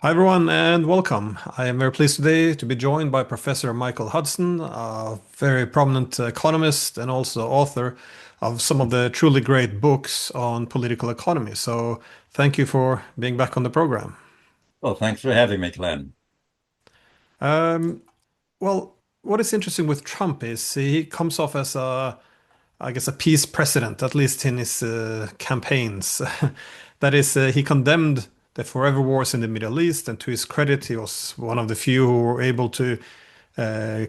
Hi, everyone, and welcome. I am very pleased today to be joined by Professor Michael Hudson, a very prominent economist and also author of some of the truly great books on political economy. So, thank you for being back on the program. Well, thanks for having me, Glenn. Um, well, what is interesting with Trump is he comes off as I guess, a peace president, at least in his campaigns. That is, he condemned the forever wars in the Middle East, and to his credit, he was one of the few who were able to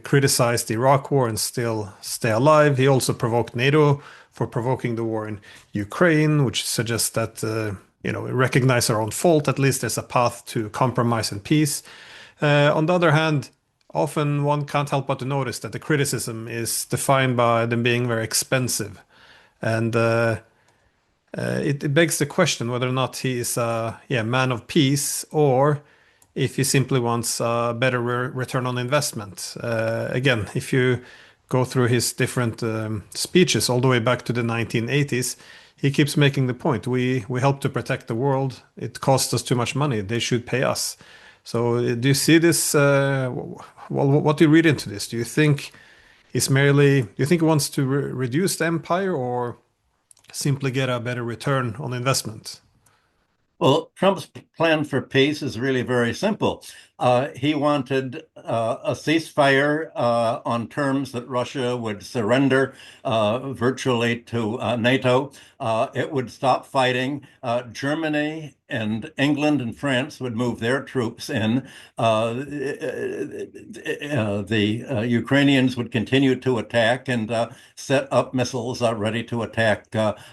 criticize the Iraq War and still stay alive. He also provoked NATO for provoking the war in Ukraine, which suggests that we recognize our own fault. At least there's a path to compromise and peace. On the other hand, often one can't help but to notice that the criticism is defined by them being very expensive. And it begs the question whether or not he is a man of peace or if he simply wants a better return on investment. Again, if you go through his different speeches all the way back to the 1980s, he keeps making the point. We help to protect the world. It costs us too much money. They should pay us. So do you see this? Well, what do you read into this? Do you think do you think he wants to reduce the empire or simply get a better return on investment? Well, Trump's plan for peace is really very simple. He wanted a ceasefire on terms that Russia would surrender virtually to NATO. It would stop fighting. Germany and England and France would move their troops in. The Ukrainians would continue to attack and set up missiles ready to attack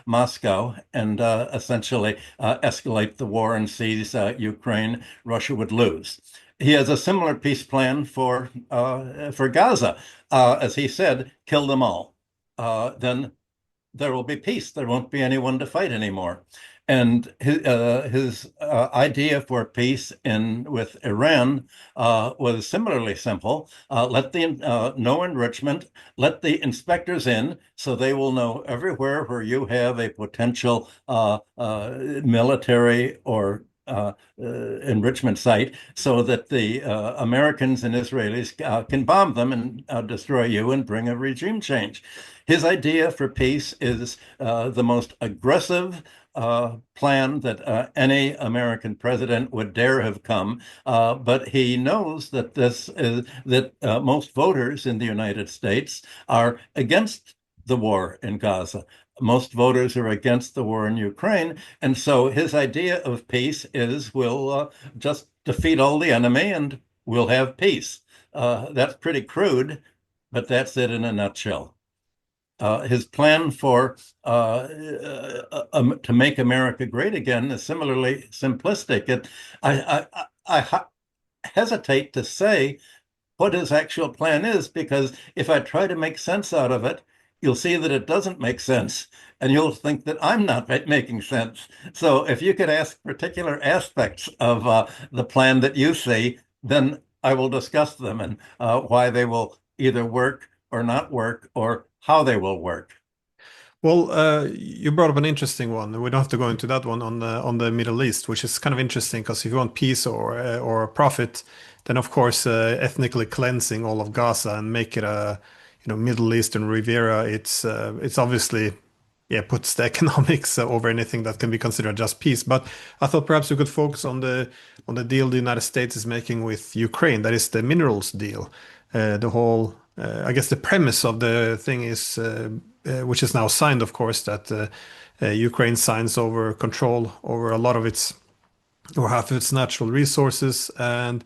Moscow and essentially escalate the war and seize Ukraine. Russia would lose. He has a similar peace plan for Gaza. As he said, kill them all. Then there will be peace. There won't be anyone to fight anymore. And his idea for peace in with Iran was similarly simple. Let the no enrichment, let the inspectors in, so they will know everywhere where you have a potential military or enrichment site, so that the Americans and Israelis can bomb them and destroy you and bring a regime change. His idea for peace is the most aggressive plan that any American president would dare have come. But he knows that most voters in the United States are against the war in Gaza. Most voters are against the war in Ukraine. And so his idea of peace is we'll just defeat all the enemy and we'll have peace. That's pretty crude, but that's it in a nutshell. His plan for to make America great again is similarly simplistic. I hesitate to say what his actual plan is, because if I try to make sense out of it, you'll see that it doesn't make sense, and you'll think that I'm not making sense. So if you could ask particular aspects of the plan that you see, then I will discuss them and why they will either work or not work, or how they will work. Well, you brought up an interesting one. We don't have to go into that one on the Middle East, which is kind of interesting because if you want peace or profit, then of course ethnically cleansing all of Gaza and make it a Middle Eastern Riviera, it's obviously puts the economics over anything that can be considered just peace. But I thought perhaps we could focus on the deal the United States is making with Ukraine. That is the minerals deal. The whole I guess the premise of the thing is, which is now signed, of course, that Ukraine signs over control over a lot of its or half of its natural resources, and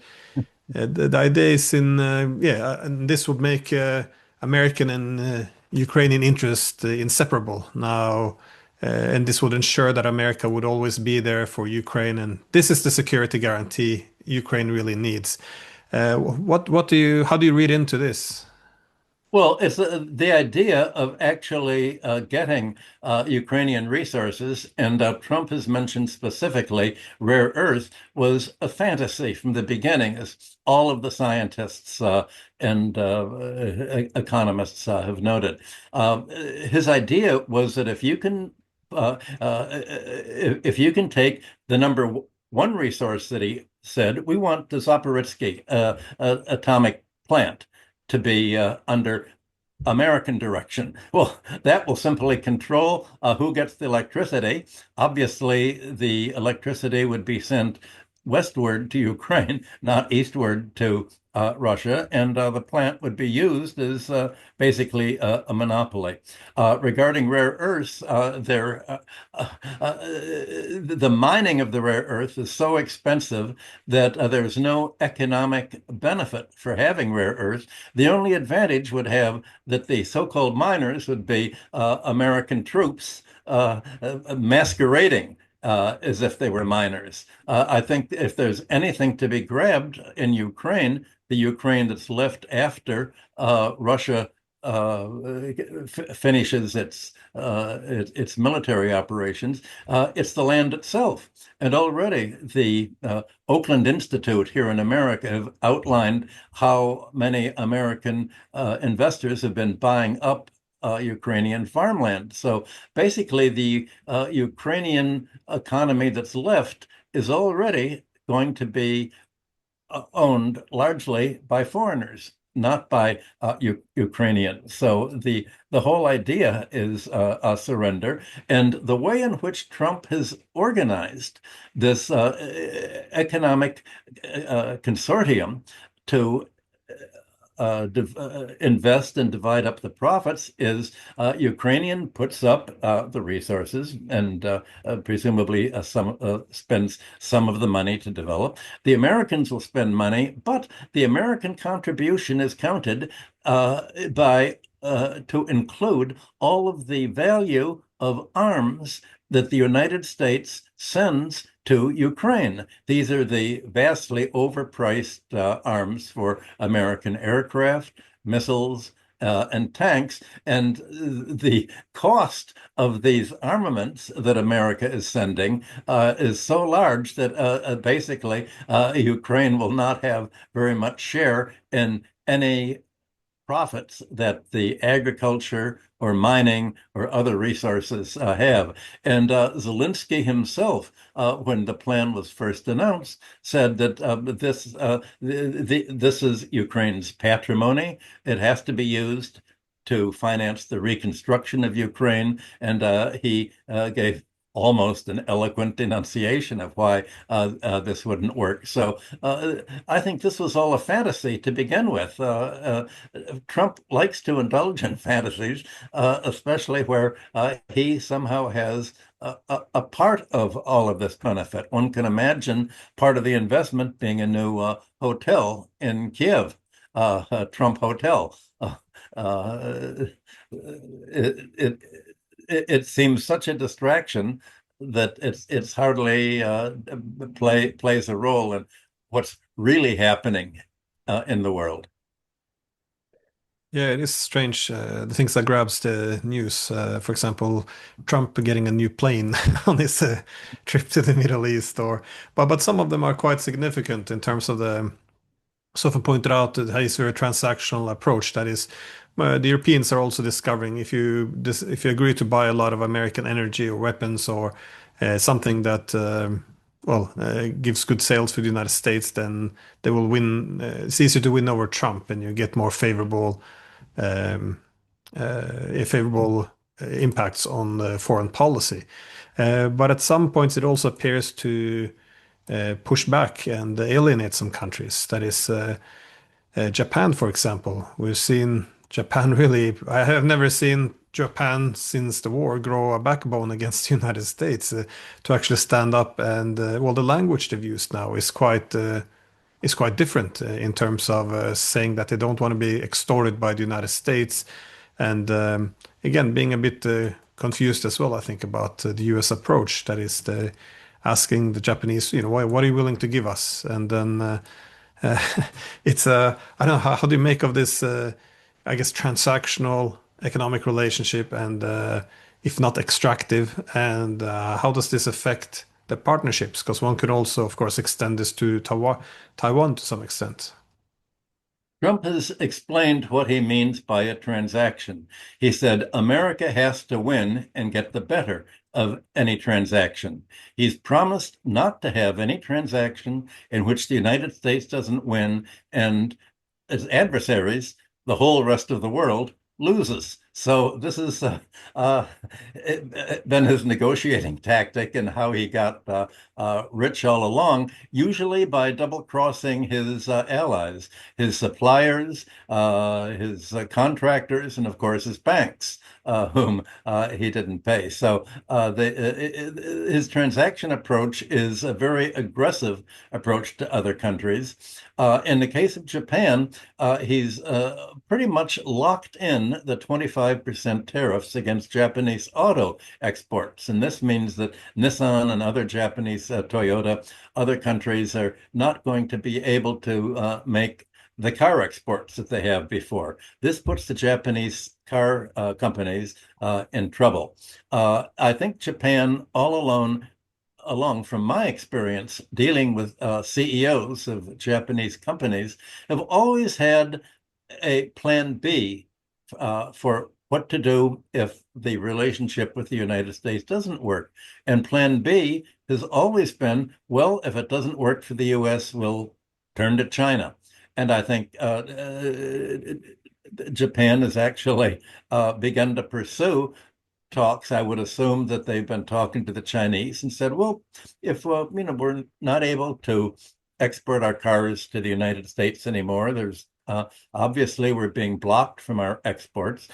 the idea is and this would make American and Ukrainian interest inseparable now, and this would ensure that America would always be there for Ukraine, and this is the security guarantee Ukraine really needs. How do you read into this? Well, it's the idea of actually getting Ukrainian resources, and Trump has mentioned specifically rare earth, was a fantasy from the beginning, as all of the scientists and economists have noted. His idea was that if you can take the number one resource that he said, we want the Zaporizhzhia atomic plant to be under American direction. Well, that will simply control who gets the electricity. Obviously, the electricity would be sent westward to Ukraine, not eastward to Russia, and the plant would be used as basically a monopoly. Regarding rare earths, the mining of the rare earth is so expensive that there's no economic benefit for having rare earths. The only advantage would have that the so-called miners would be American troops masquerading as if they were miners. I think if there's anything to be grabbed in Ukraine, the Ukraine that's left after Russia finishes its military operations, it's the land itself. And already the Oakland Institute here in America have outlined how many American investors have been buying up Ukrainian farmland. So basically, the Ukrainian economy that's left is already going to be owned largely by foreigners, not by Ukrainians. So the whole idea is a surrender, and the way in which Trump has organized this economic consortium to invest and divide up the profits is Ukrainian puts up the resources and presumably spends some of the money to develop. The Americans will spend money, but the American contribution is counted by to include all of the value of arms that the United States sends to Ukraine. These are the vastly overpriced arms for American aircraft, missiles, and tanks. And the cost of these armaments that America is sending is so large that basically Ukraine will not have very much share in any profits that the agriculture or mining or other resources have. And Zelensky himself, when the plan was first announced, said that this is Ukraine's patrimony. It has to be used to finance the reconstruction of Ukraine. And he gave almost an eloquent denunciation of why this wouldn't work. So I think this was all a fantasy to begin with. Trump likes to indulge in fantasies, especially where he somehow has a part of all of this benefit. One can imagine part of the investment being a new hotel in Kiev, a Trump hotel. It, it seems such a distraction that it's hardly plays a role in what's really happening in the world. Yeah, it is strange. The things that grabs the news, for example, Trump getting a new plane on his trip to the Middle East, or but some of them are quite significant in terms of the. Sofa pointed out that his very transactional approach. That is, the Europeans are also discovering if you agree to buy a lot of American energy or weapons or something that gives good sales for the United States, then they will win. It's easier to win over Trump, and you get more um, favorable impacts on foreign policy. But at some points, it also appears to push back and alienate some countries. That is Japan, for example. We've seen Japan really, I have never seen Japan since the war grow a backbone against the United States to actually stand up and, the language they've used now is quite different in terms of saying that they don't want to be extorted by the United States. And again, being a bit confused as well, I think, about the US approach. That is asking the Japanese, what are you willing to give us? And then it's I don't know, how do you make of this, I guess, transactional economic relationship and if not extractive, and how does this affect the partnerships? Because one could also, of course, extend this to Taiwan to some extent. Trump has explained what he means by a transaction. He said America has to win and get the better of any transaction. He's promised not to have any transaction in which the United States doesn't win and as adversaries, the whole rest of the world loses. So this has uh, been his negotiating tactic and how he got rich all along, usually by double crossing his allies, his suppliers, his contractors, and of course his banks, whom he didn't pay. So his transaction approach is a very aggressive approach to other countries. In the case of Japan, he's pretty much locked in the 25% tariffs against Japanese auto exports. And this means that Nissan and other Japanese, Toyota, other countries are not going to be able to make the car exports that they have before. This puts the Japanese car companies in trouble. I think Japan all along from my experience dealing with CEOs of Japanese companies, have always had a plan B for what to do if the relationship with the United States doesn't work. And plan B has always been, well, if it doesn't work for the US, we'll turn to China. And I think Japan has actually begun to pursue talks. I would assume that they've been talking to the Chinese and said, well, if we're not able to export our cars to the United States anymore, there's obviously we're being blocked from our exports.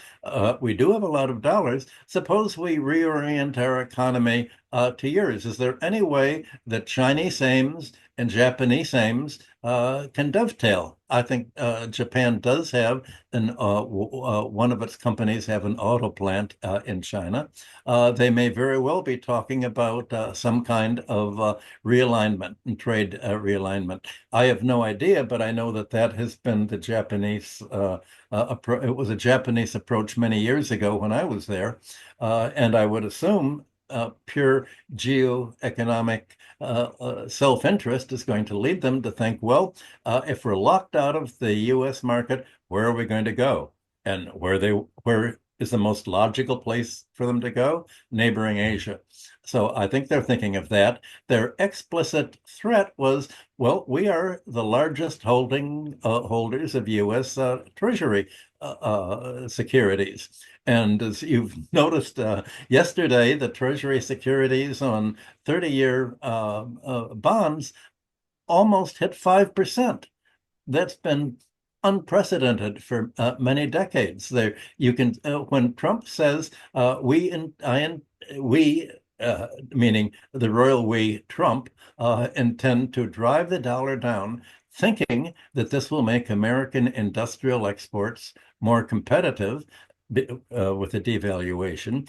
We do have a lot of dollars. Suppose we reorient our economy to yours. Is there any way that Chinese aims and Japanese aims can dovetail? I think Japan does have one of its companies have an auto plant in China. They may very well be talking about some kind of realignment and trade realignment. I have no idea, but I know that that has been the Japanese it was a Japanese approach many years ago when I was there, and I would assume pure geoeconomic self-interest is going to lead them to think, well, if we're locked out of the U.S. market, where are we going to go? And where is the most logical place for them to go? Neighboring Asia. So I think they're thinking of that. Their explicit threat was, well, we are the largest holders of U.S. Treasury securities. And as you've noticed yesterday, the Treasury securities on 30-year bonds almost hit 5%. That's been unprecedented for many decades. There, you can when Trump says we, meaning the royal we, Trump, intend to drive the dollar down, thinking that this will make American industrial exports more competitive with the devaluation.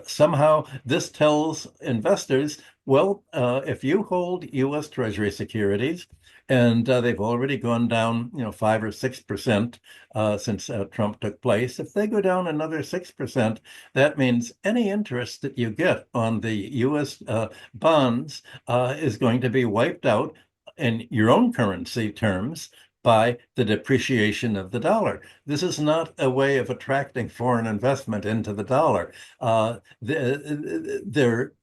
Somehow this tells investors, well, if you hold U.S. Treasury securities, and they've already gone down, 5 or 6% since Trump took place. If they go down another 6%, that means any interest that you get on the U.S. Bonds is going to be wiped out in your own currency terms by the depreciation of the dollar. This is not a way of attracting foreign investment into the dollar. There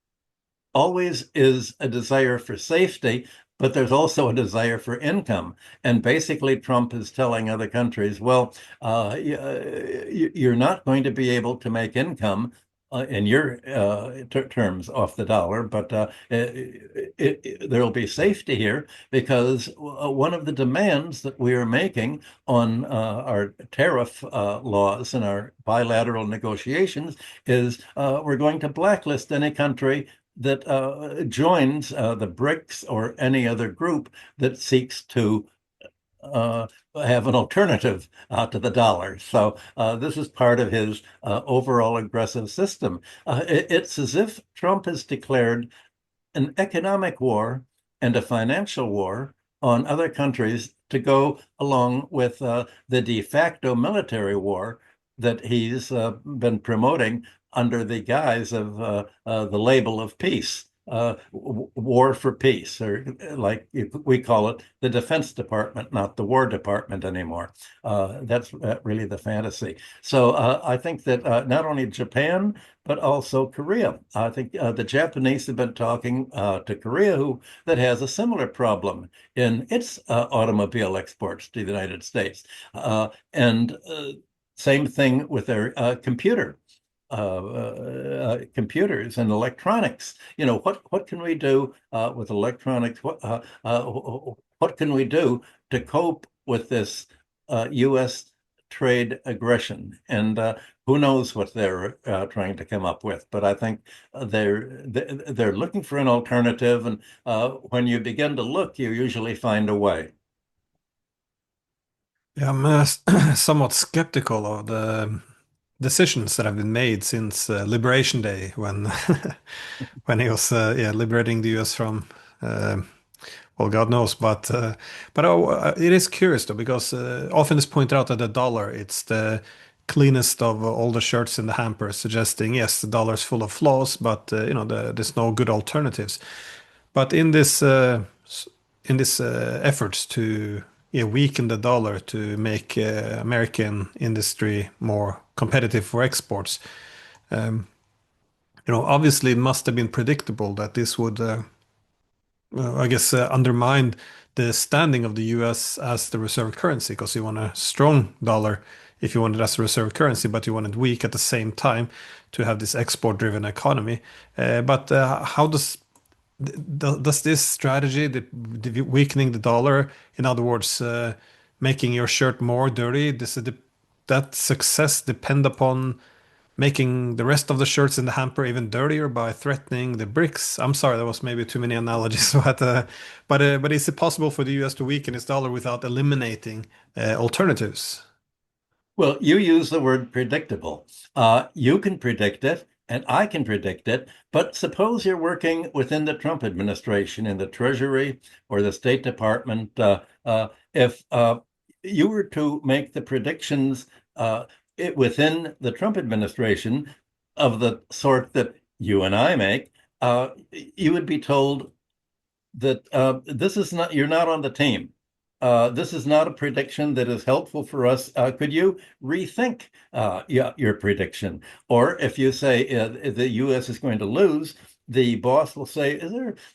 always is a desire for safety, but there's also a desire for income. And basically, Trump is telling other countries, well, you're not going to be able to make income in your terms off the dollar, but there'll be safety here because one of the demands that we are making on our tariff laws and our bilateral negotiations is we're going to blacklist any country that joins the BRICS or any other group that seeks to have an alternative to the dollar. So this is part of his overall aggressive system. It's as if Trump has declared an economic war and a financial war on other countries to go along with the de facto military war that he's been promoting under the guise of the label of peace. war for peace, or like we call it, the Defense Department, not the War Department anymore. That's really the fantasy. So I think that not only Japan, but also Korea. I think the Japanese have been talking to Korea, who that has a similar problem in its automobile exports to the United States. And same thing with their computers and electronics. What can we do with electronics? What can we do to cope with this U.S. trade aggression? And who knows what they're trying to come up with? But I think they're looking for an alternative, and when you begin to look, you usually find a way. Yeah, I'm somewhat skeptical of the decisions that have been made since Liberation Day, when when he was yeah, liberating the U.S. from uh, well, God knows, but it is curious though, because often it's pointed out that the dollar, it's the cleanest of all the shirts in the hamper, suggesting yes, the dollar is full of flaws, but there's no good alternatives. But in this efforts to, yeah, weaken the dollar to make American industry more competitive for exports, obviously it must have been predictable that this would, I guess, undermine the standing of the U.S. as the reserve currency, because you want a strong dollar if you want it as a reserve currency, but you want it weak at the same time to have this export-driven economy. But how does this strategy, the weakening the dollar, in other words, making your shirt more dirty, that success depend upon making the rest of the shirts in the hamper even dirtier by threatening the BRICS? I'm sorry, that was maybe too many analogies, but is it possible for the US to weaken its dollar without eliminating alternatives? Well, you use the word predictable. You can predict it, and I can predict it. But suppose you're working within the Trump administration in the Treasury or the State Department. If you were to make the predictions within the Trump administration of the sort that you and I make, you would be told that this is not, you're not on the team. This is not a prediction that is helpful for us. Could you rethink your prediction? Or if you say the U.S. is going to lose, the boss will say,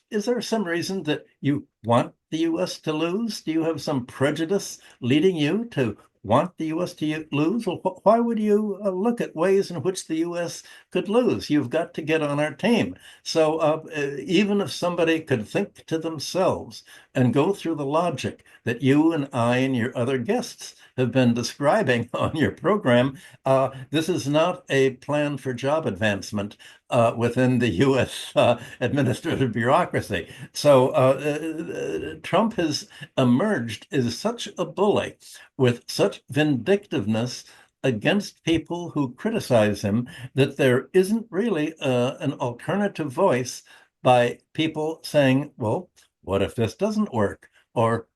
"Is there some reason that you want the U.S. to lose? Do you have some prejudice leading you to want the U.S. to lose? Well, why would you look at ways in which the U.S. could lose? You've got to get on our team." So even if somebody could think to themselves and go through the logic that you and I and your other guests have been describing on your program, this is not a plan for job advancement within the U.S. Administrative bureaucracy. So Trump has emerged as such a bully with such vindictiveness against people who criticize him that there isn't really an alternative voice by people saying, well, what if this doesn't work? Or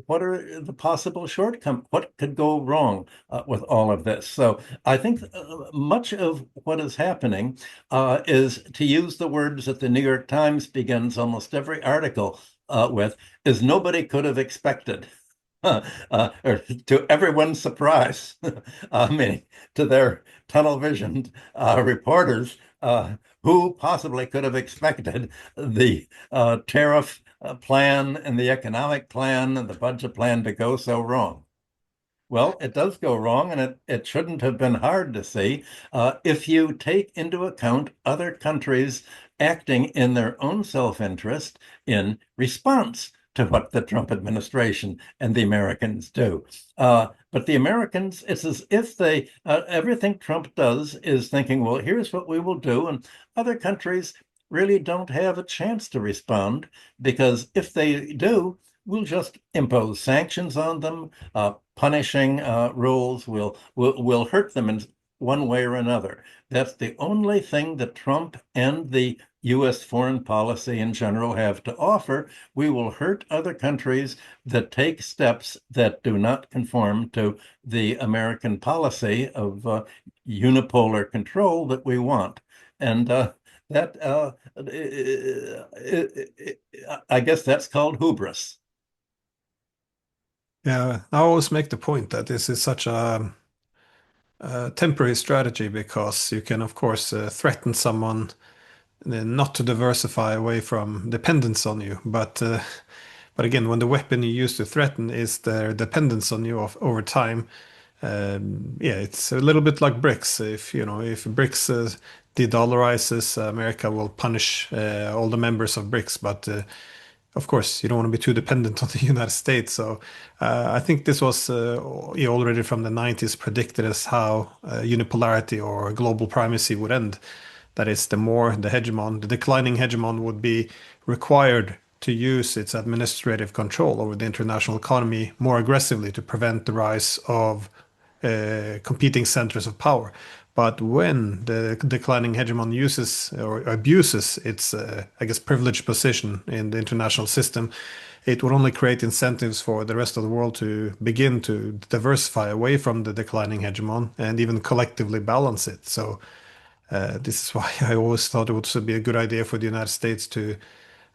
what are the possible shortcomings? What could go wrong with all of this? So I think much of what is happening is, to use the words that the New York Times begins almost every article with, is nobody could have expected. Or to everyone's surprise, meaning to their tunnel visioned reporters, who possibly could have expected the tariff plan and the economic plan and the budget plan to go so wrong? Well, it does go wrong, and it shouldn't have been hard to see if you take into account other countries acting in their own self-interest in response to what the Trump administration and the Americans do. But the Americans, it's as if everything Trump does is thinking, well, here's what we will do. And other countries really don't have a chance to respond, because if they do, we'll just impose sanctions on them. Punishing rules will hurt them in one way or another. That's the only thing that Trump and the U.S. foreign policy in general have to offer. We will hurt other countries that take steps that do not conform to the American policy of unipolar control that we want. And That I guess that's called hubris. Yeah, I always make the point that this is such a temporary strategy because you can, of course, threaten someone not to diversify away from dependence on you. But again, when the weapon you use to threaten is their dependence on you over time, yeah, it's a little bit like BRICS. If BRICS de-dollarizes, America will punish all the members of BRICS. But of course, you don't want to be too dependent on the United States. So I think this was already from the 90s predicted as how unipolarity or global primacy would end. That is, the declining hegemon would be required to use its administrative control over the international economy more aggressively to prevent the rise of competing centers of power. But when the declining hegemon uses or abuses its, I guess, privileged position in the international system, it would only create incentives for the rest of the world to begin to diversify away from the declining hegemon and even collectively balance it. So this is why I always thought it would be a good idea for the United States to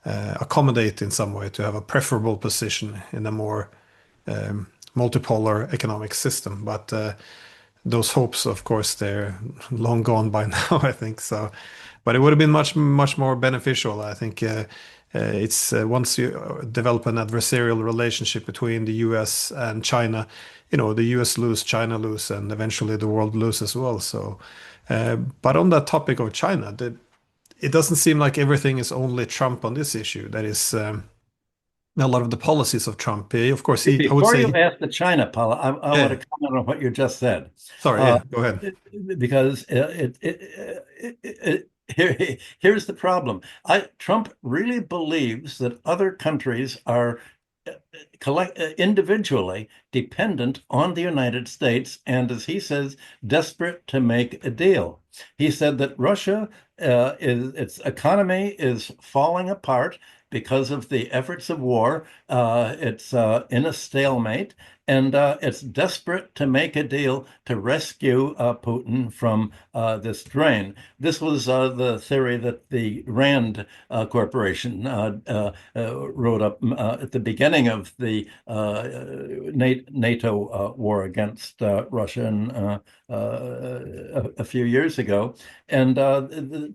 accommodate in some way, to have a preferable position in a more multipolar economic system. But those hopes, of course, they're long gone by now, I think so. But it would have been much more beneficial. I think it's once you develop an adversarial relationship between the US and China, the US lose, China lose, and eventually the world lose as well. So, but on that topic of China, it doesn't seem like everything is only Trump on this issue. That is a lot of the policies of Trump. Of course, I would Before you say, ask the China, Paula, I want yeah, to comment on what you just said. sorry, Uh, yeah, go ahead. because here's the problem. Trump really believes that other countries are individually dependent on the United States, and as he says, desperate to make a deal. He said that Russia its economy is falling apart because of the efforts of war. It's in a stalemate, and it's desperate to make a deal to rescue Putin from this drain. This was the theory that the Rand Corporation wrote up at the beginning of the NATO war against Russia a few years ago. And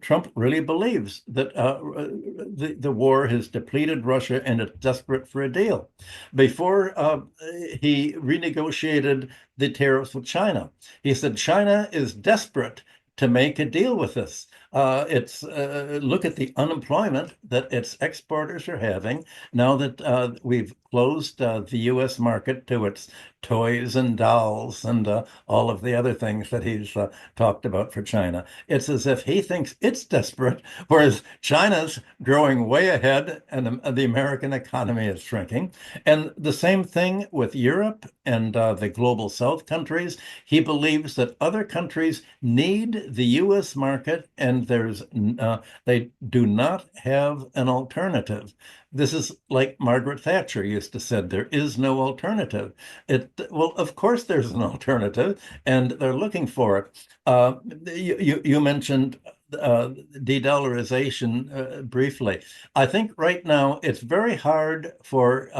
Trump really believes that the war has depleted Russia and it's desperate for a deal. Before he renegotiated the tariffs with China, he said China is desperate to make a deal with us. It's look at the unemployment that its exporters are having now that we've closed the U.S. market to its toys and dolls and all of the other things that he's talked about for China. It's as if he thinks it's desperate, whereas China's growing way ahead and the American economy is shrinking. And the same thing with Europe and the global South countries. He believes that other countries need the U.S. market and they do not have an alternative. This is like Margaret Thatcher used to said, there is no alternative. Well, of course there's an alternative, and they're looking for it. You mentioned de-dollarization briefly. I think right now it's very hard for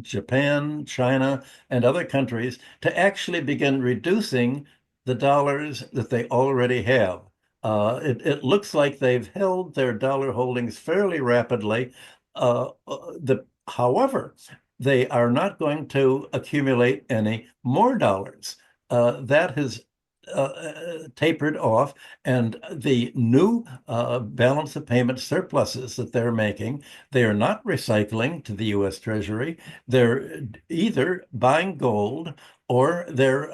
Japan, China, and other countries to actually begin reducing the dollars that they already have. It looks like they've held their dollar holdings fairly rapidly. However, they are not going to accumulate any more dollars. That has tapered off, and the new balance of payment surpluses that they're making, they are not recycling to the U.S. Treasury. They're either buying gold or they're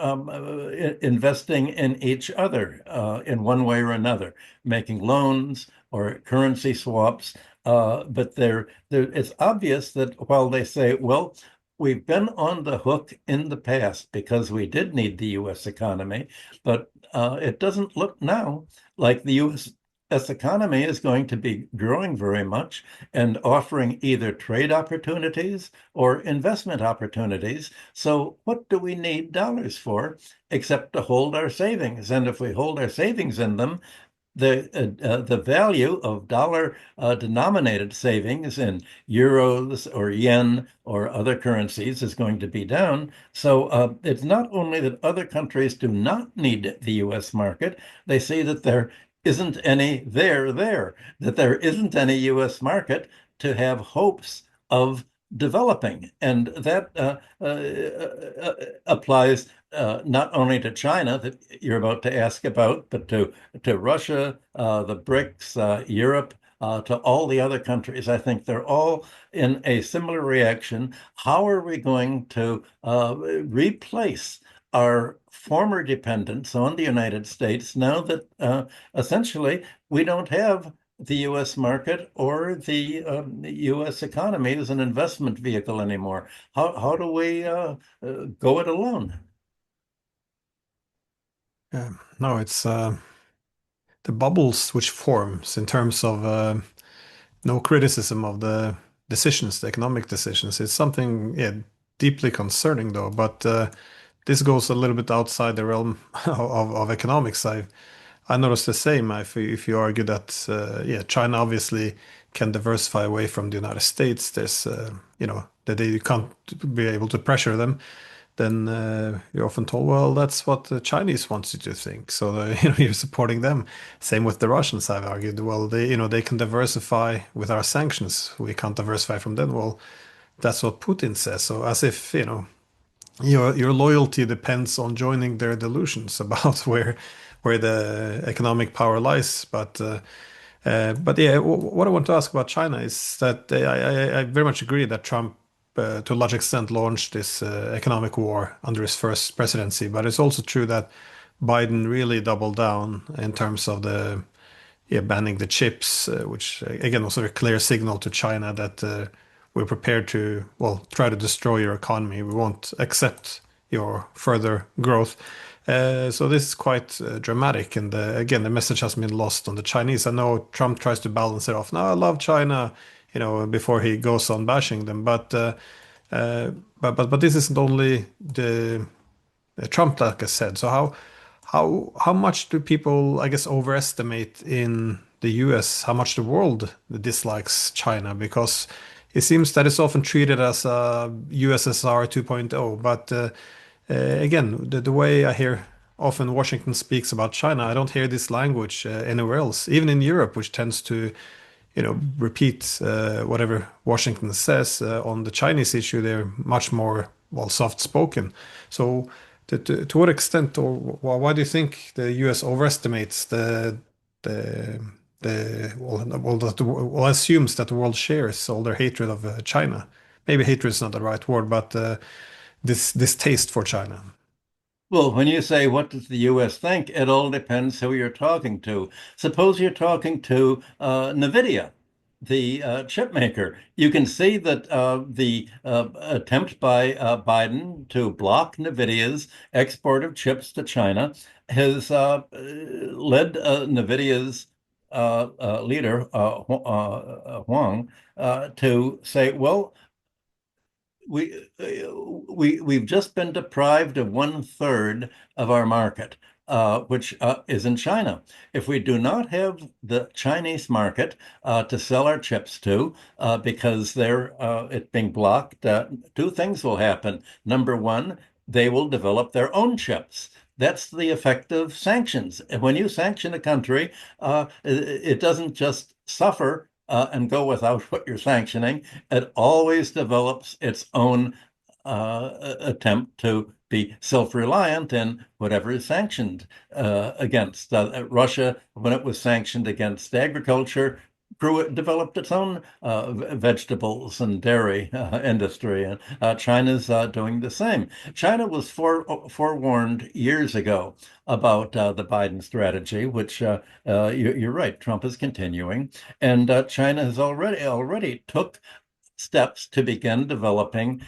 investing in each other in one way or another, making loans or currency swaps. But it's obvious that while they say, well, we've been on the hook in the past because we did need the U.S. economy, but it doesn't look now like the U.S. economy is going to be growing very much and offering either trade opportunities or investment opportunities. So what do we need dollars for except to hold our savings? And if we hold our savings in them, the value of dollar denominated savings in euros or yen or other currencies is going to be down. So it's not only that other countries do not need the U.S. market, they see that there isn't any there, that there isn't any U.S. market to have hopes of developing. And that applies not only to China that you're about to ask about, but to Russia, the BRICS, Europe, to all the other countries. I think they're all in a similar reaction. How are we going to replace our former dependence on the United States now that essentially we don't have the U.S. market or the U.S. economy as an investment vehicle anymore? How do we go it alone? Yeah. No, it's the bubbles which forms in terms of no criticism of the decisions, the economic decisions. It's something, yeah, deeply concerning though. But this goes a little bit outside the realm of economics. I noticed the same. If you argue that yeah, China obviously can diversify away from the United States, there's you know that they can't be able to pressure them. Then you're often told, well, that's what the Chinese wants you to think. So you know you're supporting them. Same with the Russians. I've argued. Well, they you know they can diversify with our sanctions. We can't diversify from them. Well, that's what Putin says. So as if you know your loyalty depends on joining their delusions about where the economic power lies. But yeah, what I want to ask about China is that I very much agree that Trump, to a large extent, launched this economic war under his first presidency. But it's also true that Biden really doubled down in terms of the yeah, banning the chips, which again was a clear signal to China that we're prepared to, well, try to destroy your economy. We won't accept your further growth. So this is quite dramatic. And again, the message has been lost on the Chinese. I know Trump tries to balance it off. No, I love China, you know, before he goes on bashing them. Uh, but this isn't only the Trump, like I said. So how much do people, I guess, overestimate in the US how much the world dislikes China? Because it seems that it's often treated as a USSR 2.0. But again, the way I hear often Washington speaks about China, I don't hear this language anywhere else, even in Europe, which tends to you know, repeat whatever Washington says on the Chinese issue. They're much more, well, soft-spoken. So, to what extent, or why do you think the U.S. overestimates the well, assumes that the world shares all their hatred of China? Maybe hatred is not the right word, but this distaste for China. Well, when you say what does the U.S. think, it all depends who you're talking to. Suppose you're talking to NVIDIA, the chip maker. You can see that the attempt by Biden to block NVIDIA's export of chips to China has led NVIDIA's leader, Huang, to say, well, we've just been deprived of 1/3 of our market, which is in China. If we do not have the Chinese market to sell our chips to, because they're it being blocked, two things will happen. Number one, they will develop their own chips. That's the effect of sanctions. When you sanction a country, it doesn't just suffer and go without what you're sanctioning. It always develops its own attempt to be self-reliant in whatever is sanctioned against. Russia, when it was sanctioned against agriculture, developed its own vegetables and dairy industry, and China's doing the same. China was forewarned years ago about the Biden strategy, which you're right, Trump is continuing, and China has already took steps to begin developing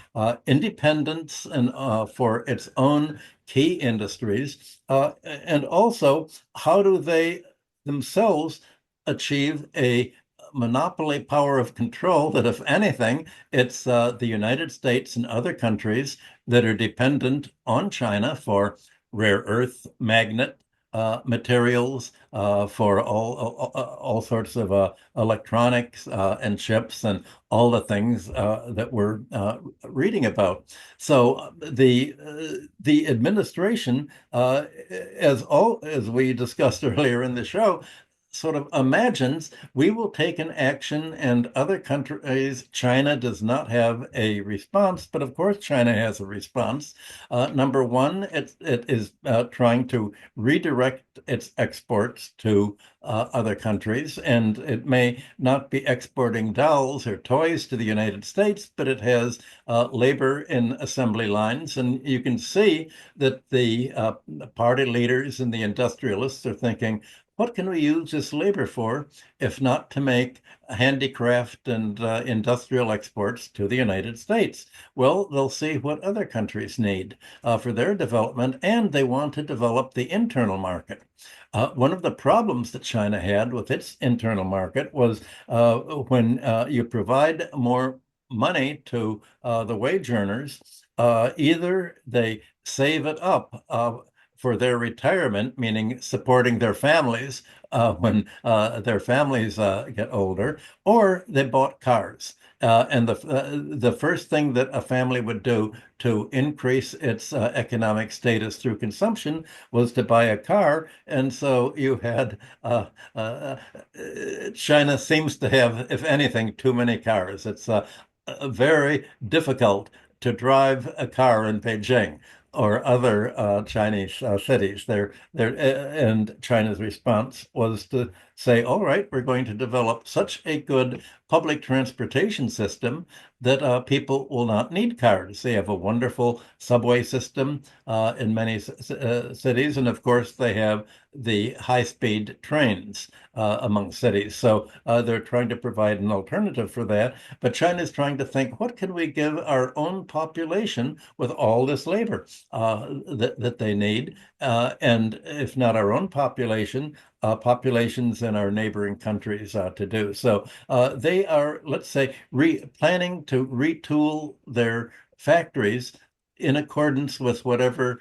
independence and for its own key industries, and also how do they themselves achieve a monopoly power of control that, if anything, it's the United States and other countries that are dependent on China for rare earth magnet materials for all sorts of electronics and chips and all the things that we're reading about. So the administration, as we discussed earlier in the show, sort of imagines we will take an action and other countries, China does not have a response, but of course China has a response. Number one, it is trying to redirect its exports to other countries, and it may not be exporting dolls or toys to the United States, but it has labor in assembly lines. And you can see that the party leaders and the industrialists are thinking, what can we use this labor for if not to make handicraft and industrial exports to the United States? Well, they'll see what other countries need for their development, and they want to develop the internal market. One of the problems that China had with its internal market was when you provide more money to the wage earners, either they save it up for their retirement, meaning supporting their families when their families get older, or they bought cars. And the first thing that a family would do to increase its economic status through consumption was to buy a car. And so you had China seems to have, if anything, too many cars. It's very difficult to drive a car in Beijing or other Chinese cities. And China's response was to say, all right, we're going to develop such a good public transportation system that people will not need cars. They have a wonderful subway system in many cities. And of course, they have the high-speed trains among cities. So they're trying to provide an alternative for that. But China is trying to think, what can we give our own population with all this labor that they need? And if not our own population, populations in our neighboring countries to do. So they are, let's say, planning to retool their factories in accordance with whatever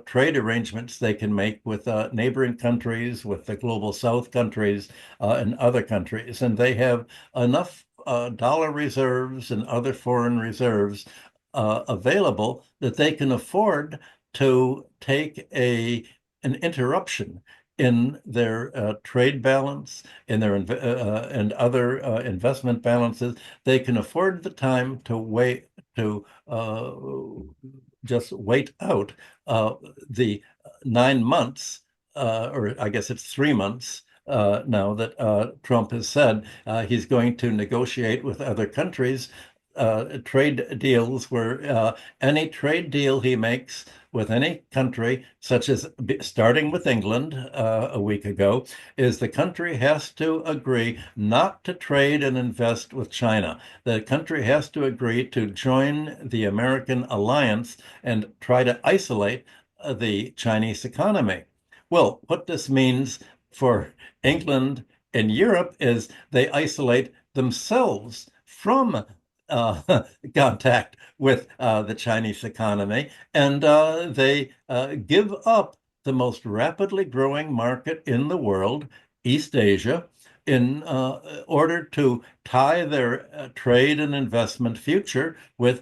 trade arrangements they can make with neighboring countries, with the global South countries, and other countries. And they have enough dollar reserves and other foreign reserves available that they can afford to take an interruption in their trade balance, in their and other investment balances. They can afford the time to wait to just wait out the 9 months, or I guess it's 3 months now that Trump has said he's going to negotiate with other countries trade deals where any trade deal he makes with any country, such as starting with England a week ago, is the country has to agree not to trade and invest with China. The country has to agree to join the American alliance and try to isolate the Chinese economy. Well, what this means for England and Europe is they isolate themselves from contact with the Chinese economy, and they give up the most rapidly growing market in the world, East Asia, in order to tie their trade and investment future with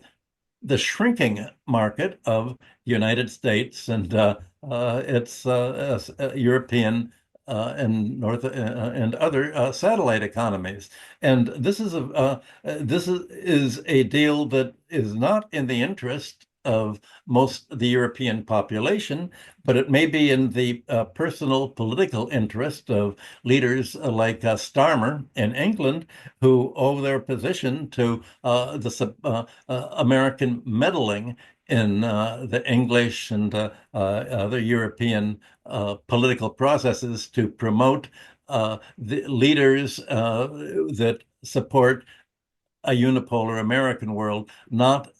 the shrinking market of United States and its European and North and other satellite economies. And this is a deal that is not in the interest of most of the European population, but it may be in the personal political interest of leaders like Starmer in England, who owe their position to the American meddling in the English and other European political processes to promote the leaders that support a unipolar American world, not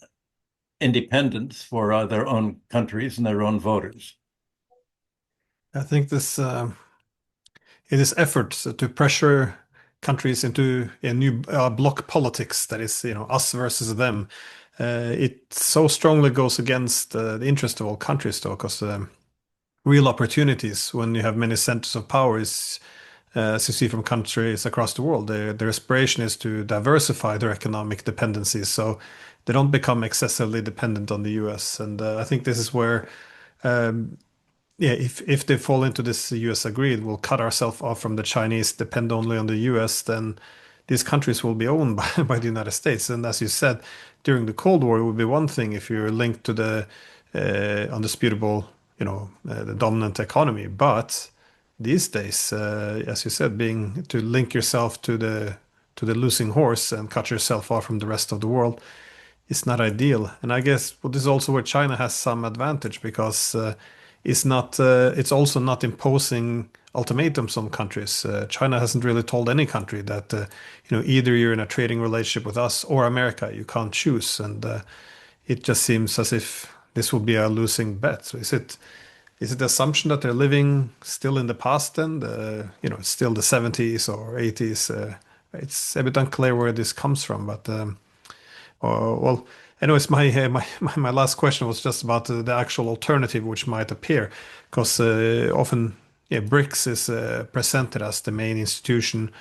independence for their own countries and their own voters. I think this it is efforts to pressure countries into a new bloc politics that is, us versus them. It so strongly goes against the interest of all countries, though, because real opportunities when you have many centers of power is, as you see from countries across the world, their aspiration is to diversify their economic dependencies so they don't become excessively dependent on the US. And I think this is where, yeah, if they fall into this US agreed, we'll cut ourselves off from the Chinese, depend only on the US, then these countries will be owned by the United States. And as you said, during the Cold War, it would be one thing if you're linked to the undisputable, the dominant economy. But these days, as you said, being to link yourself to the losing horse and cut yourself off from the rest of the world is not ideal. And I guess this is also where China has some advantage because it's also not imposing ultimatums on countries. China hasn't really told any country that either you're in a trading relationship with us or America. You can't choose, and it just seems as if this will be a losing bet. So is it the assumption that they're living still in the past and it's still the 70s or 80s? It's a bit unclear where this comes from, but well, anyways, my last question was just about the actual alternative which might appear, because often, yeah, BRICS is presented as the main institution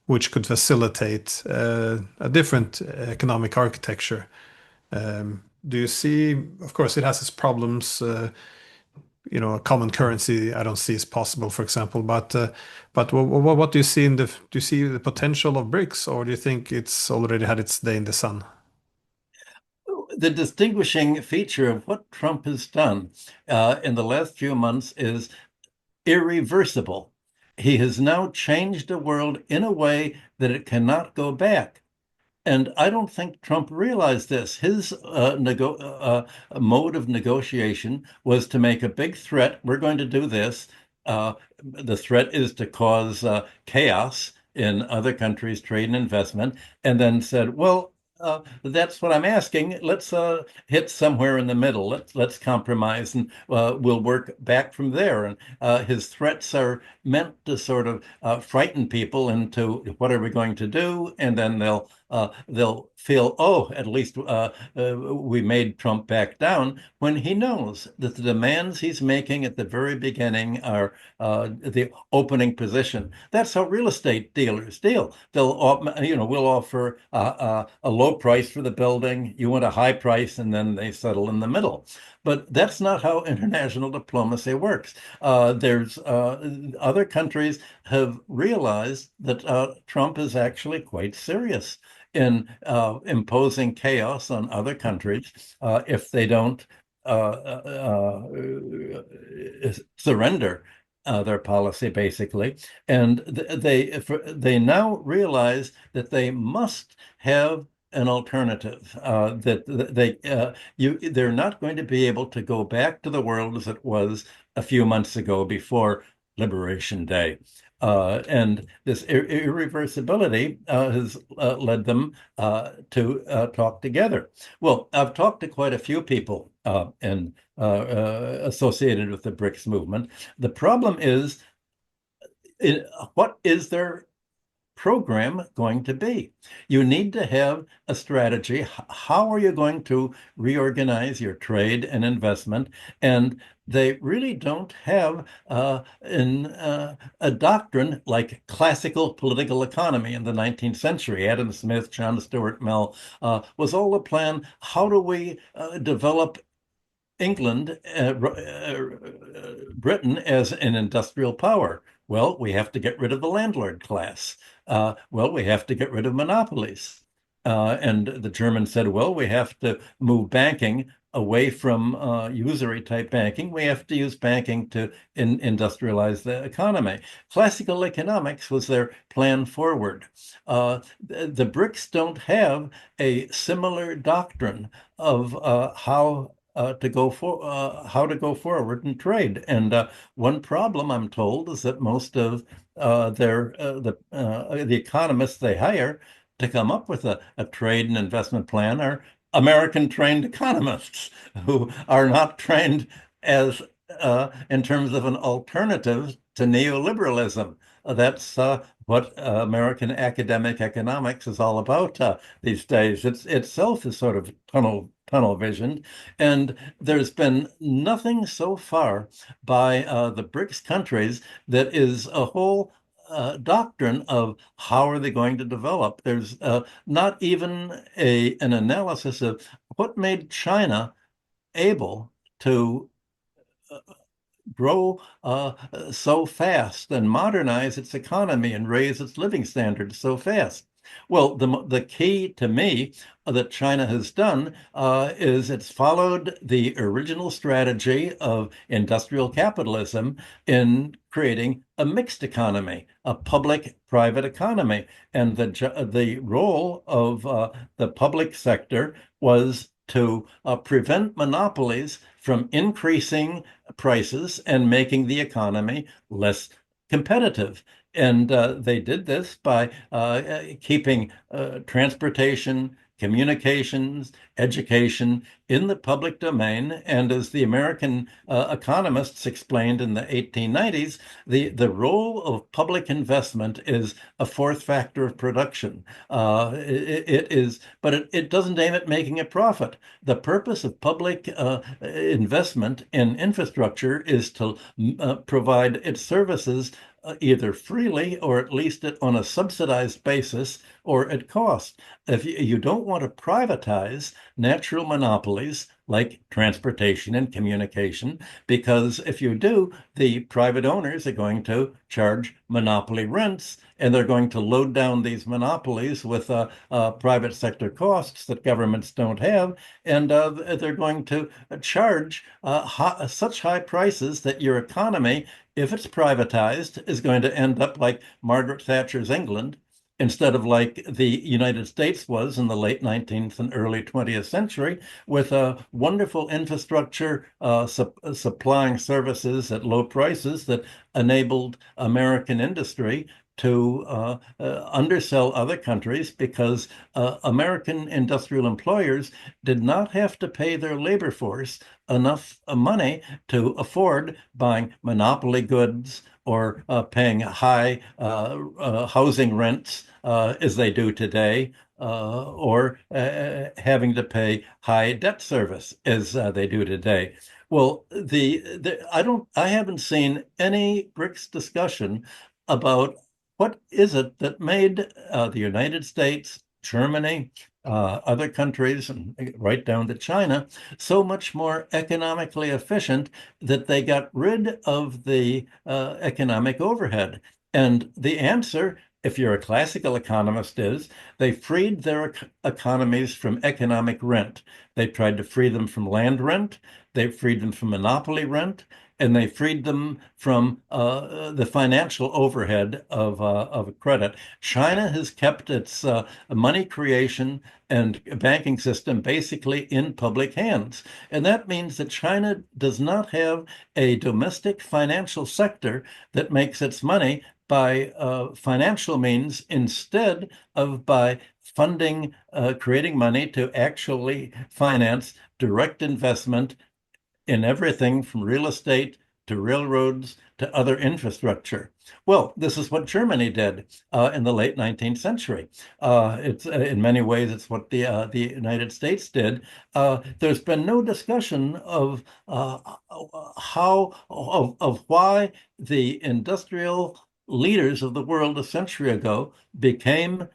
which could facilitate a different economic architecture. Do you see? Of course, it has its problems. A common currency I don't see is possible, for example. But what do you see do you see the potential of BRICS, or do you think it's already had its day in the sun? The distinguishing feature of what Trump has done in the last few months is irreversible. He has now changed the world in a way that it cannot go back. And I don't think Trump realized this. His mode of negotiation was to make a big threat. We're going to do this. The threat is to cause chaos in other countries' trade and investment, and then said, well, that's what I'm asking. Let's hit somewhere in the middle. Let's compromise, and we'll work back from there. And his threats are meant to sort of frighten people into what are we going to do, and then they'll feel, oh, at least we made Trump back down, when he knows that the demands he's making at the very beginning are the opening position. That's how real estate dealers deal. We'll offer a low price for the building. You want a high price, and then they settle in the middle. But that's not how international diplomacy works. There's other countries have realized that Trump is actually quite serious in imposing chaos on other countries if they don't surrender their policy, basically. And they now realize that they must have an alternative, that they're not going to be able to go back to the world as it was a few months ago before Liberation Day. And this irreversibility has led them to talk together. Well, I've talked to quite a few people and associated with the BRICS movement. The problem is, what is their program going to be? You need to have a strategy. How are you going to reorganize your trade and investment? And they really don't have a doctrine like classical political economy in the 19th century. Adam Smith, John Stuart Mill was all a plan. How do we develop England, Britain as an industrial power? Well, we have to get rid of the landlord class. Well, we have to get rid of monopolies. And the Germans said, well, we have to move banking away from usury type banking. We have to use banking to industrialize the economy. Classical economics was their plan forward. The BRICS don't have a similar doctrine of how to go forward in trade. And one problem, I'm told, is that most of the economists they hire to come up with a trade and investment plan are American trained economists who are not trained as in terms of an alternative to neoliberalism. that's what American academic economics is all about these days. It's itself is sort of tunnel visioned, and there's been nothing so far by the BRICS countries that is a whole doctrine of how are they going to develop. There's not even an analysis of what made China able to grow so fast and modernize its economy and raise its living standards so fast. Well, the key to me that China has done is it's followed the original strategy of industrial capitalism in creating a mixed economy, a public-private economy. And the role of the public sector was to prevent monopolies from increasing prices and making the economy less competitive. And they did this by keeping transportation, communications, education in the public domain. And as the American economists explained in the 1890s, the role of public investment is a fourth factor of production. It is, but it doesn't aim at making a profit. The purpose of public investment in infrastructure is to provide its services either freely or at least on a subsidized basis or at cost. If you don't want to privatize natural monopolies like transportation and communication, because if you do, the private owners are going to charge monopoly rents, and they're going to load down these monopolies with private sector costs that governments don't have, and they're going to charge such high prices that your economy, if it's privatized, is going to end up like Margaret Thatcher's England instead of like the United States was in the late 19th and early 20th century, with a wonderful infrastructure supplying services at low prices that enabled American industry to undersell other countries because American industrial employers did not have to pay their labor force enough money to afford buying monopoly goods or paying high housing rents as they do today, or having to pay high debt service as they do today. Well, I haven't seen any BRICS discussion about what is it that made the United States, Germany, other countries, and right down to China, so much more economically efficient that they got rid of the economic overhead. And the answer, if you're a classical economist, is they freed their economies from economic rent. They tried to free them from land rent, they freed them from monopoly rent, and they freed them from the financial overhead of credit. China has kept its money creation and banking system basically in public hands. And that means that China does not have a domestic financial sector that makes its money by financial means instead of by funding, creating money to actually finance direct investment in everything from real estate to railroads to other infrastructure. Well, this is what Germany did in the late 19th century. It's in many ways it's what the United States did. There's been no discussion of why the industrial leaders of the world a century ago became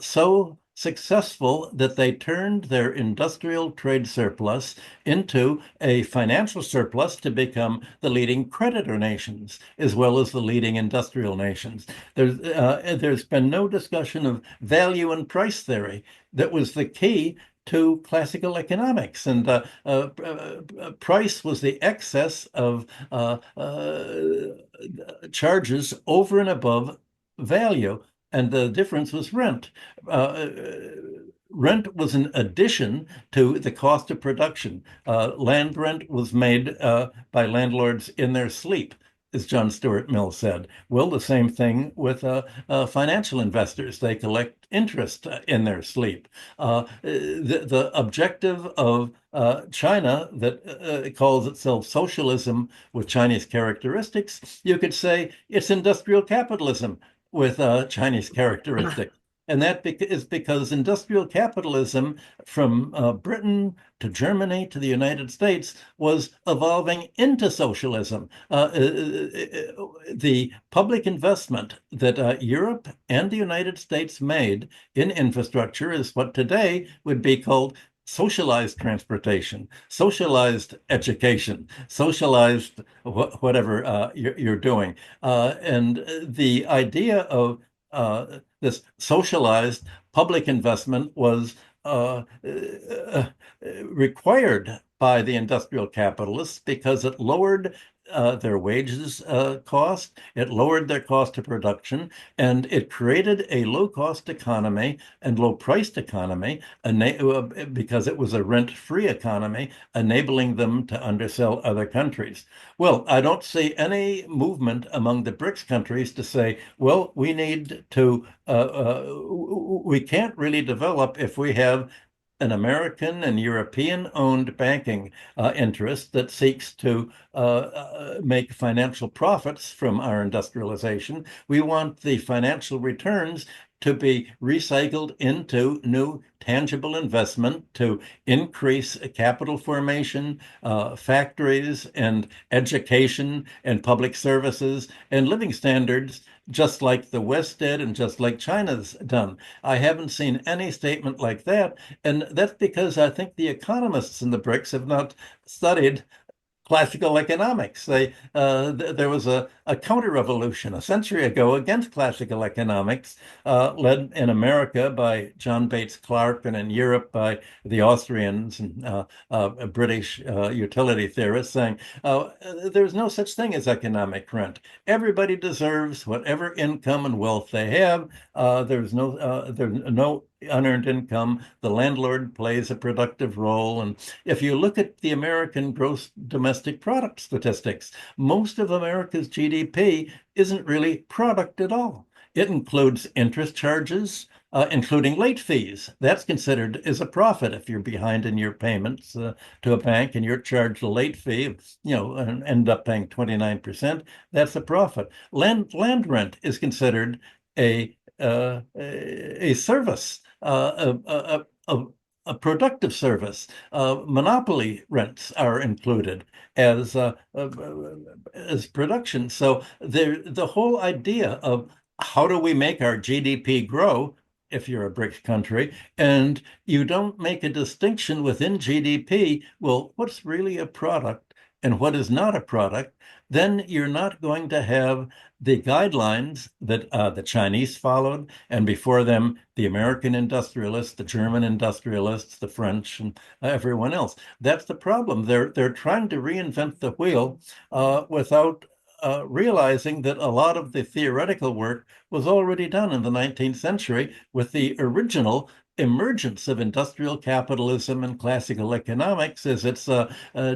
so successful that they turned their industrial trade surplus into a financial surplus to become the leading creditor nations as well as the leading industrial nations. There's been no discussion of value and price theory that was the key to classical economics. And price was the excess of charges over and above value, and the difference was rent. Uh, Rent was an addition to the cost of production. Land rent was made by landlords in their sleep. as John Stuart Mill said. Well, the same thing with financial investors. They collect interest in their sleep. The objective of China that calls itself socialism with Chinese characteristics, you could say it's industrial capitalism with Chinese characteristics. And that is because industrial capitalism from Britain to Germany to the United States was evolving into socialism. The public investment that Europe and the United States made in infrastructure is what today would be called socialized transportation, socialized education, socialized whatever you're doing. And the idea of this socialized public investment was required by the industrial capitalists because it lowered their wages cost, it lowered their cost of production, and it created a low-cost economy and low-priced economy because it was a rent-free economy, enabling them to undersell other countries. Well, I don't see any movement among the BRICS countries to say, well, we can't really develop if we have an American and European owned banking interest that seeks to make financial profits from our industrialization. We want the financial returns to be recycled into new tangible investment to increase capital formation, factories and education and public services and living standards, just like the West did and just like China's done. I haven't seen any statement like that. And that's because I think the economists in the BRICS have not studied classical economics. There was a counter-revolution a century ago against classical economics, led in America by John Bates Clark and in Europe by the Austrians and British utility theorists, saying there's no such thing as economic rent. Everybody deserves whatever income and wealth they have. There's no unearned income. The landlord plays a productive role. And if you look at the American gross domestic product statistics, most of America's GDP isn't really product at all. It includes interest charges, including late fees. That's considered as a profit if you're behind in your payments to a bank and you're charged a late fee, and end up paying 29%. That's a profit. Land rent is considered a service, a productive service. Monopoly rents are included as production. So the whole idea of how do we make our GDP grow if you're a BRICS country, and you don't make a distinction within GDP, well, what's really a product and what is not a product, then you're not going to have the guidelines that the Chinese followed, and before them, the American industrialists, the German industrialists, the French, and everyone else. That's the problem. They're trying to reinvent the wheel without realizing that a lot of the theoretical work was already done in the 19th century with the original emergence of industrial capitalism and classical economics as its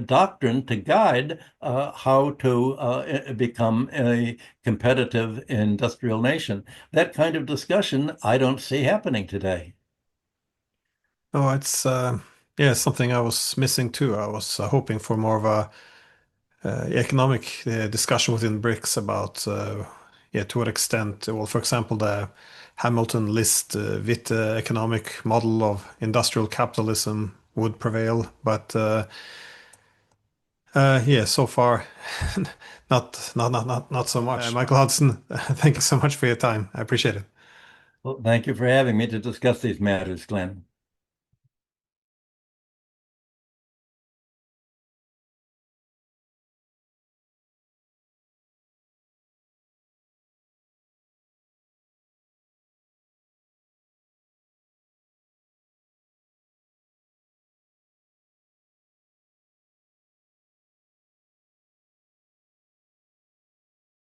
doctrine to guide how to become a competitive industrial nation. That kind of discussion I don't see happening today. Oh, it's yeah, something I was missing too. I was hoping for more of a economic discussion within BRICS about yeah, to what extent, well, for example, the Hamilton list with economic model of industrial capitalism would prevail, but yeah, so far, not so much. Michael Hudson, thank you so much for your time. I appreciate it. Well, thank you for having me to discuss these matters, Glenn.